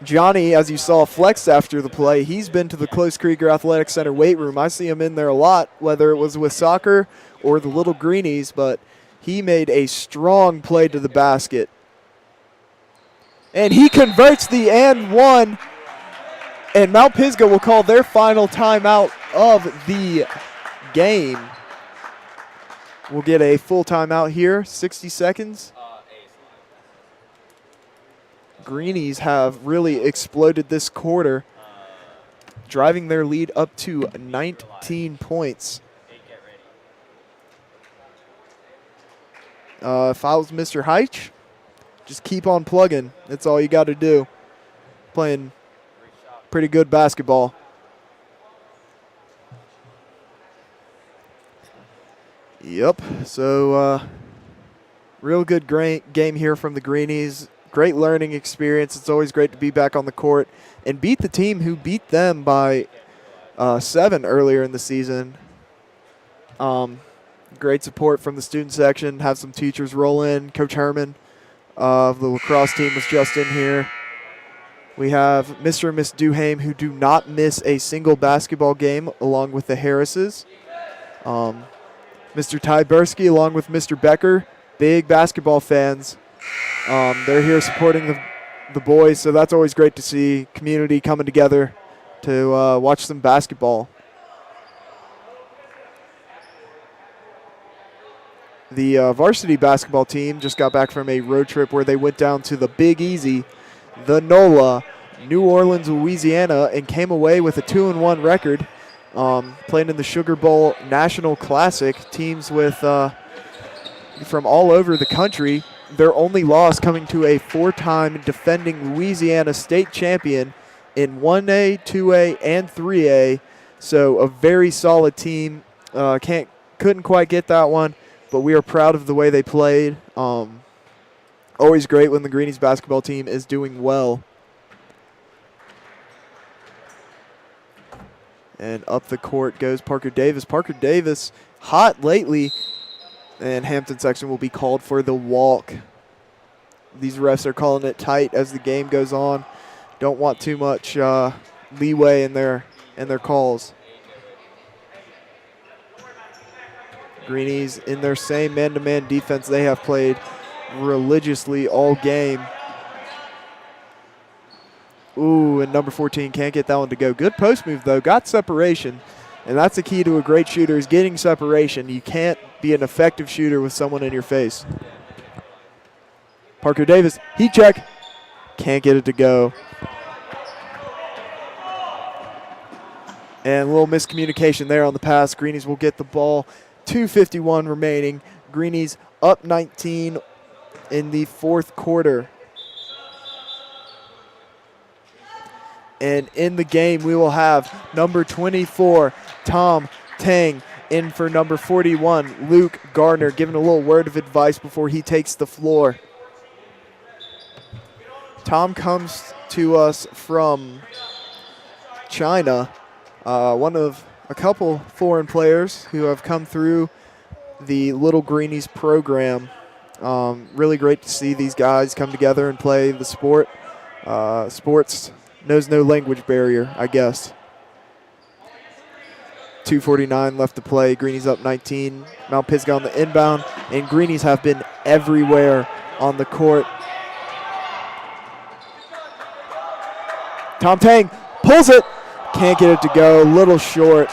Johnny, as you saw, flexed after the play. He's been to the Close Krieger Athletic Center weight room. I see him in there a lot, whether it was with soccer or the Little Greenies, but he made a strong play to the basket. And he converts the and one. And Mount Pisgah will call their final timeout of the game. We'll get a full timeout here, 60 seconds. Greenies have really exploded this quarter, driving their lead up to 19 points. If I was Mr. Heitch, just keep on plugging. That's all you got to do. Playing pretty good basketball. Yep, so real good game here from the Greenies. Great learning experience. It's always great to be back on the court and beat the team who beat them by 7 earlier in the season. Great support from the student section. Have some teachers roll in. Coach Herman of the lacrosse team was just in here. We have Mr. and Miss Duhame, who do not miss a single basketball game, along with the Harrises. Mr. Tyberski along with Mr. Becker, big basketball fans. They're here supporting the boys, so that's always great to see. Community coming together to watch some basketball. The varsity basketball team just got back from a road trip where they went down to the Big Easy, the NOLA, New Orleans, Louisiana, and came away with a 2-1 record. playing in the Sugar Bowl National Classic. Teams with from all over the country. Their only loss coming to a 4-time defending Louisiana state champion in 1A, 2A, and 3A. So a very solid team. Couldn't quite get that one, but we are proud of the way they played. Always great when the Greenies basketball team is doing well. And up the court goes Parker Davis. Parker Davis, hot lately, and Hampton Sexton will be called for the walk. These refs are calling it tight as the game goes on. Don't want too much leeway in their calls. Greenies in their same man-to-man defense they have played religiously all game. Ooh, and number 14 can't get that one to go. Good post move, though. Got separation, and that's the key to a great shooter is getting separation. You can't be an effective shooter with someone in your face. Parker Davis, heat check. Can't get it to go. And a little miscommunication there on the pass. Greenies will get the ball. 2:51 remaining. Greenies up 19 in the fourth quarter. And in the game, we will have number 24, Tom Tang, in for number 41, Luke Gardner, giving a little word of advice before he takes the floor. Tom comes to us from China, one of a couple foreign players who have come through the Little Greenies program. Really great to see these guys come together and play the sport. Sports knows no language barrier, I guess. 2:49 left to play. Greenies up 19. Mount Pisgah on the inbound, and Greenies have been everywhere on the court. Tom Tang pulls it. Can't get it to go. A little short.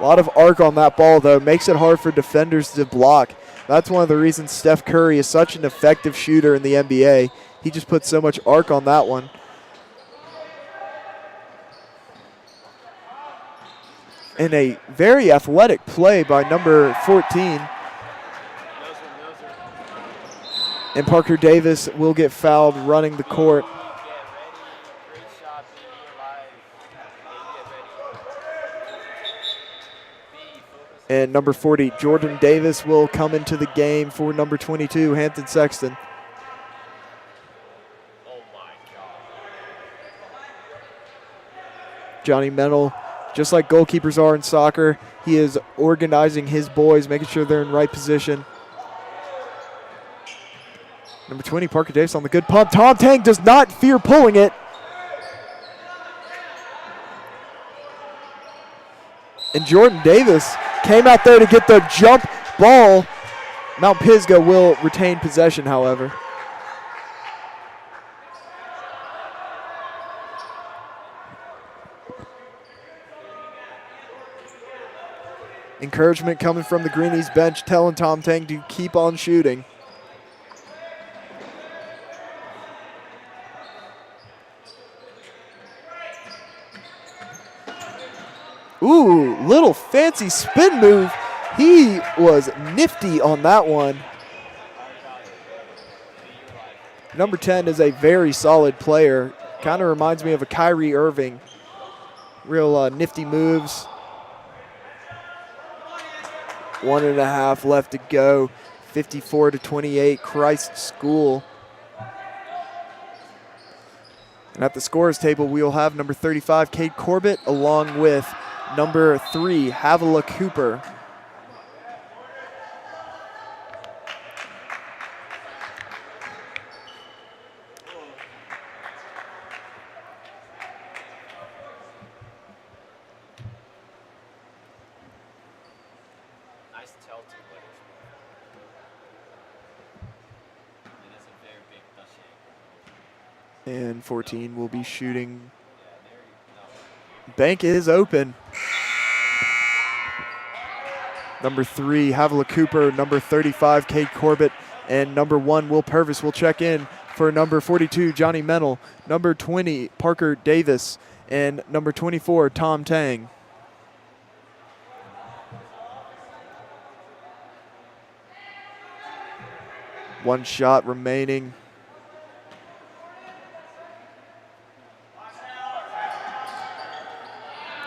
A lot of arc on that ball, though. Makes it hard for defenders to block. That's one of the reasons Steph Curry is such an effective shooter in the NBA. He just puts so much arc on that one. And a very athletic play by number 14. And Parker Davis will get fouled running the court. And number 40, Jordan Davis, will come into the game for number 22, Hampton Sexton. Johnny Mennel, just like goalkeepers are in soccer, he is organizing his boys, making sure they're in right position. Number 20, Parker Davis on the good pump. Tom Tang does not fear pulling it. And Jordan Davis came out there to get the jump ball. Mount Pisgah will retain possession, however. Encouragement coming from the Greenies bench, telling Tom Tang to keep on shooting. Ooh, little fancy spin move. He was nifty on that one. Number 10 is a very solid player. Kind of reminds me of a Kyrie Irving. Real nifty moves. 1.5 left to go. 54-28, Christ School. And at the scorers table, we will have number 35, Cade Corbett, along with number 3, Havilah Cooper. Nice tell two letters. And that's a very big touch. And 14 will be shooting. Bank is open. Number 3, Havilah Cooper. Number 35, Cade Corbett. And number 1, Will Purvis will check in for number 42, Johnny Mennel. Number 20, Parker Davis. and number 24, Tom Tang. One shot remaining.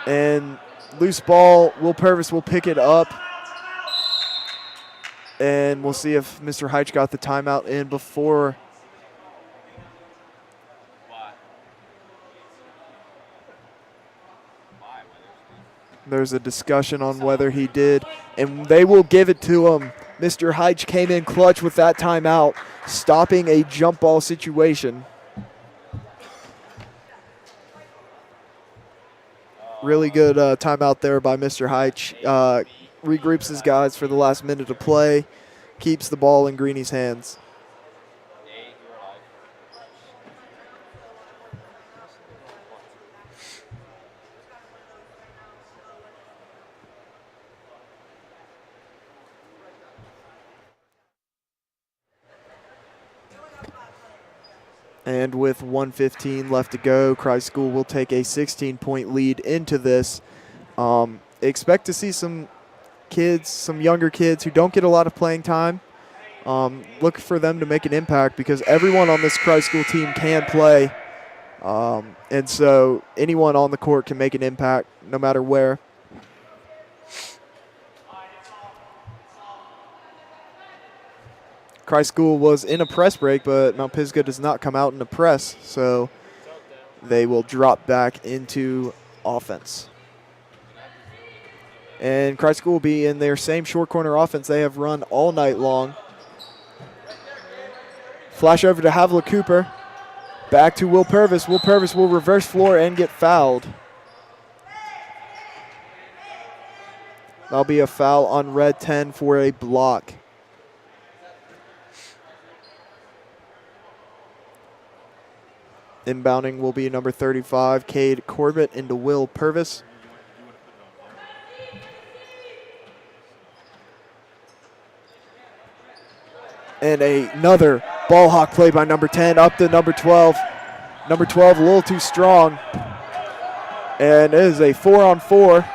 And loose ball, Will Purvis will pick it up. And we'll see if Mr. Heitch got the timeout in before. There's a discussion on whether he did, and they will give it to him. Mr. Heitch came in clutch with that timeout, stopping a jump ball situation. Really good timeout there by Mr. Heitch. Regroups his guys for the last minute of play, keeps the ball in Greenie's hands. And with 1:15 left to go, Christ School will take a 16-point lead into this. Expect to see some kids, some younger kids who don't get a lot of playing time. Look for them to make an impact because everyone on this Christ School team can play. And so anyone on the court can make an impact no matter where. Christ School was in a press break, but Mount Pisgah does not come out in a press, so they will drop back into offense. And Christ School will be in their same short corner offense they have run all night long. Flash over to Havila Cooper. Back to Will Purvis. Will Purvis will reverse floor and get fouled. That'll be a foul on red 10 for a block. Inbounding will be number 35, Cade Corbett into Will Purvis. And another ball hawk play by number 10 up to number 12. Number 12 a little too strong. And it is a 4-on-4.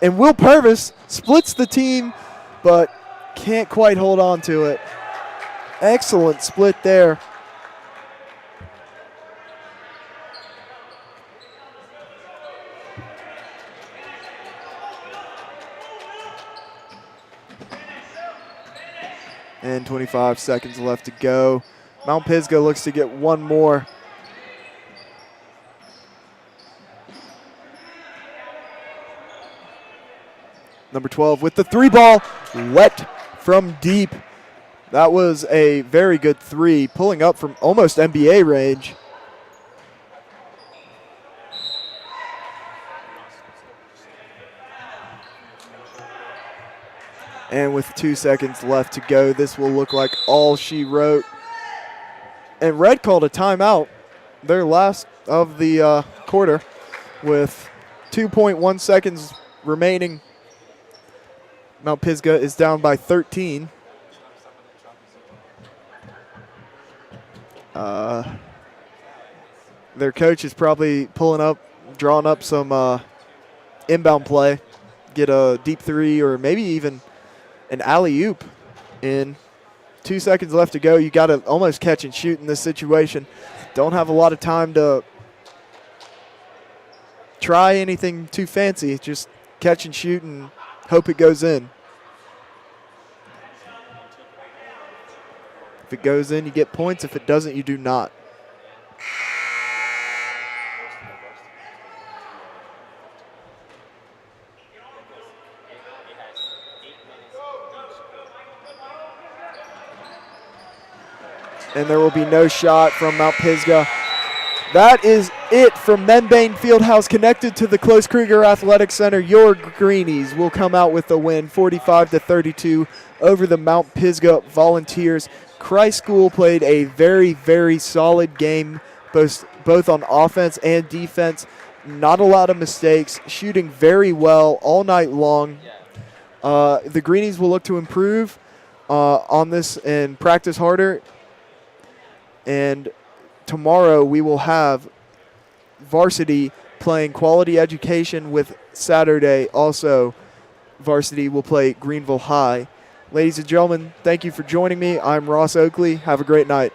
And Will Purvis splits the team, but can't quite hold on to it. Excellent split there. And 25 seconds left to go. Mount Pisgah looks to get one more. Number 12 with the three ball, wet from deep. That was a very good three, pulling up from almost NBA range. And with 2 seconds left to go, this will look like all she wrote. And Red called a timeout, their last of the quarter, with 2.1 seconds remaining. Mount Pisgah is down by 13. Their coach is probably drawing up some inbound play, get a deep three or maybe even an alley-oop in. 2 seconds left to go. You got to almost catch and shoot in this situation. Don't have a lot of time to try anything too fancy. Just catch and shoot and hope it goes in. If it goes in, you get points. If it doesn't, you do not. And there will be no shot from Mount Pisgah. That is it from Membane Fieldhouse, connected to the Close Krieger Athletic Center. Your Greenies will come out with the win, 45-32 over the Mount Pisgah Volunteers. Christ School played a very, very solid game, both on offense and defense. Not a lot of mistakes, shooting very well all night long. The Greenies will look to improve on this and practice harder and tomorrow we will have varsity playing Quality Education with Saturday. Also, varsity will play Greenville High. Ladies and gentlemen, thank you for joining me. I'm Ross Oakley. Have a great night.